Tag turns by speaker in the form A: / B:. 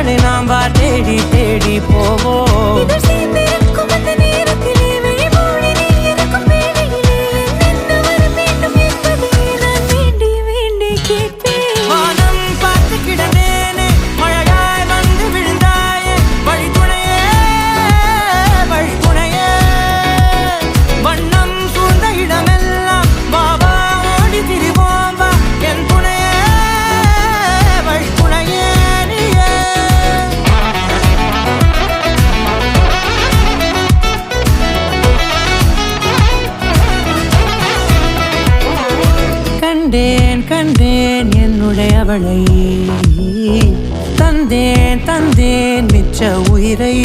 A: இடங்களை நாம் வா தேடி தேடி போவோம். வானம் பார்த்து கிடந்தேனே, மழையாய் வந்து விழுந்தாயே, வழித்துணையே வழித்துணையே. வண்ணம் சூழ்ந்த இடமெல்லாம் வா வா ஓடி திரிவோம் வா, என் துணையே வழித்துணையே நீயே. கண்டேன் கண்டேன் என்னுடையவளை, தந்தேன் தந்தேன் மிச்ச உயிரை.